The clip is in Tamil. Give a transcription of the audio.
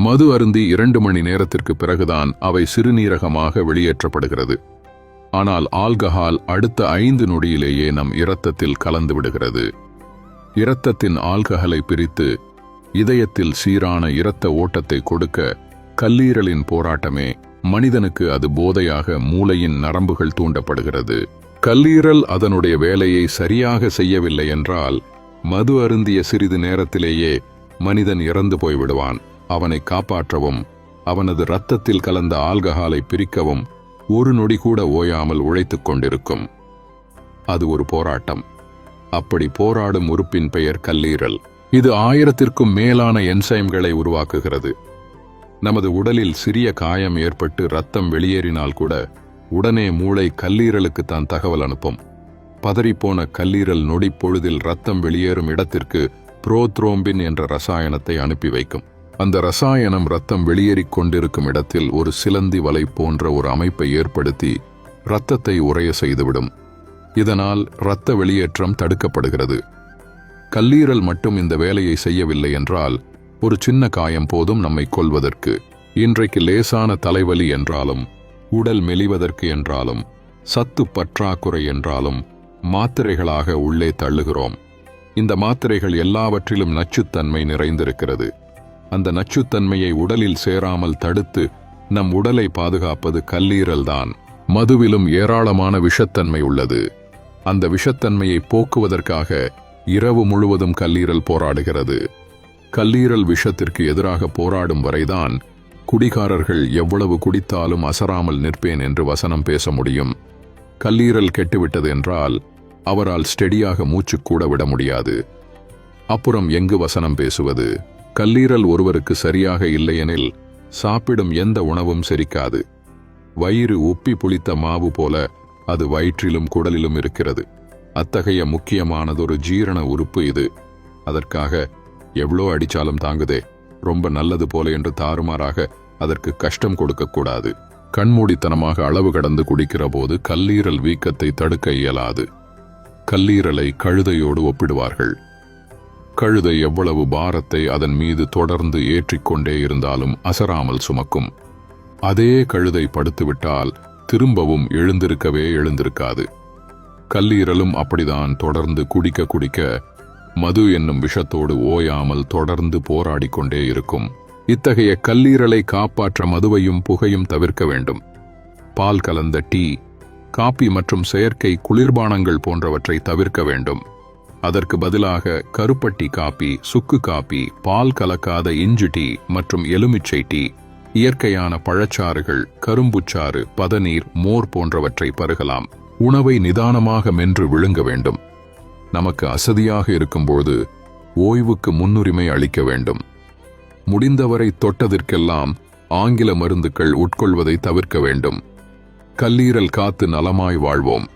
மது அருந்தி 2 மணி நேரத்திற்கு பிறகுதான் அவை சிறுநீரகமாக வெளியேற்றப்படுகிறது. ஆனால் ஆல்கஹால் அடுத்த 5 நொடியிலேயே நம் இரத்தத்தில் கலந்து விடுகிறது. இரத்தத்தின் ஆல்கஹாலை பிரித்து இதயத்தில் சீரான இரத்த ஓட்டத்தை கொடுக்க கல்லீரலின் போராட்டமே மனிதனுக்கு அது போதையாக மூளையின் நரம்புகள் தூண்டப்படுகிறது. கல்லீரல் அதனுடைய வேலையை சரியாக செய்யவில்லை என்றால் மது அருந்திய சிறிது நேரத்திலேயே மனிதன் இறந்து போய்விடுவான். அவனை காப்பாற்றவும் அவனது இரத்தத்தில் கலந்த ஆல்கஹாலை பிரிக்கவும் ஒரு நொடி கூட ஓயாமல் உழைத்துக் கொண்டிருக்கும். அது ஒரு போராட்டம். அப்படி போராடும் உறுப்பின் பெயர் கல்லீரல். இது 1000க்கும் மேலான என்சைம்களை உருவாக்குகிறது. நமது உடலில் சிறிய காயம் ஏற்பட்டு இரத்தம் வெளியேறினால் கூட உடனே மூளை கல்லீரலுக்கு தான் தகவல் அனுப்பும். பதறிப்போன கல்லீரல் நொடி பொழுதில் இரத்தம் வெளியேறும் இடத்திற்கு புரோத்ரோம்பின் என்ற ரசாயனத்தை அனுப்பி வைக்கும். அந்த ரசாயனம் இரத்தம் வெளியேறிக் கொண்டிருக்கும் இடத்தில் ஒரு சிலந்தி வலை போன்ற ஒரு அமைப்பை ஏற்படுத்தி இரத்தத்தை உறைய செய்துவிடும். இதனால் இரத்த வெளியேற்றம் தடுக்கப்படுகிறது. கல்லீரல் மட்டும் இந்த வேலையை செய்யவில்லை என்றால் ஒரு சின்ன காயம் போதும் நம்மை கொல்வதற்கு. இன்றைக்கு லேசான தலைவலி என்றாலும், உடல் மெலிவதற்கு என்றாலும், சத்து பற்றாக்குறை என்றாலும் மாத்திரைகளாக உள்ளே தள்ளுகிறோம். இந்த மாத்திரைகள் எல்லாவற்றிலும் நச்சுத்தன்மை நிறைந்திருக்கிறது. அந்த நச்சுத்தன்மையை உடலில் சேராமல் தடுத்து நம் உடலை பாதுகாப்பது கல்லீரல்தான். மதுவிலும் ஏராளமான விஷத்தன்மை உள்ளது. அந்த விஷத்தன்மையை போக்குவதற்காக இரவு முழுவதும் கல்லீரல் போராடுகிறது. கல்லீரல் விஷத்திற்கு எதிராக போராடும் வரைதான் குடிகாரர்கள் எவ்வளவு குடித்தாலும் அசராமல் நிற்பேன் என்று வசனம் பேச முடியும். கல்லீரல் கெட்டுவிட்டது என்றால் அவரால் ஸ்டெடியாக மூச்சு கூட விட முடியாது. அப்புறம் எங்கு வசனம் பேசுவது? கல்லீரல் ஒருவருக்கு சரியாக இல்லையெனில் சாப்பிடும் எந்த உணவும் செரிக்காது. வயிறு உப்பி புளித்த மாவு போல அது வயிற்றிலும் குடலிலும் இருக்கிறது. அத்தகைய முக்கியமானதொரு ஜீரண உறுப்பு இது. அதற்காக எவ்வளோ அடிச்சாலும் தாங்குதே, ரொம்ப நல்லது போல என்று தாறுமாறாக அதற்கு கஷ்டம் கொடுக்கக்கூடாது. கண்மூடித்தனமாக அளவு கடந்து குடிக்கிற போது கல்லீரல் வீக்கத்தை தடுக்க இயலாது. கல்லீரலை கழுதையோடு ஒப்பிடுவார்கள். கழுதை எவ்வளவு பாரத்தை அதன் மீது தொடர்ந்து ஏற்றிக்கொண்டே இருந்தாலும் அசராமல் சுமக்கும். அதே கழுதை படுத்துவிட்டால் திரும்பவும் எழுந்திருக்காது. கல்லீரலும் அப்படிதான் தொடர்ந்து குடிக்க மது என்னும் விஷத்தோடு ஓயாமல் தொடர்ந்து போராடிக்கொண்டே இருக்கும். இத்தகைய கல்லீரலை காப்பாற்ற மதுவையும் புகையும் தவிர்க்க வேண்டும். பால் கலந்த டீ, காபி மற்றும் செயற்கை குளிர்பானங்கள் போன்றவற்றை தவிர்க்க வேண்டும். அதற்கு பதிலாக கருப்பட்டி காபி, சுக்கு காபி, பால் கலக்காத இஞ்சி டீ மற்றும் எலுமிச்சை டீ, இயற்கையான பழச்சாறுகள், கரும்புச்சாறு, பதநீர், மோர் போன்றவற்றை பருகலாம். உணவை நிதானமாக மென்று விழுங்க வேண்டும். நமக்கு அசதியாக இருக்கும்போது ஓய்வுக்கு முன்னுரிமை அளிக்க வேண்டும். முடிந்தவரை தொட்டதற்கெல்லாம் ஆங்கில மருந்துகள் உட்கொள்வதை தவிர்க்க வேண்டும். கல்லீரல் காத்து நலமாய் வாழ்வோம்.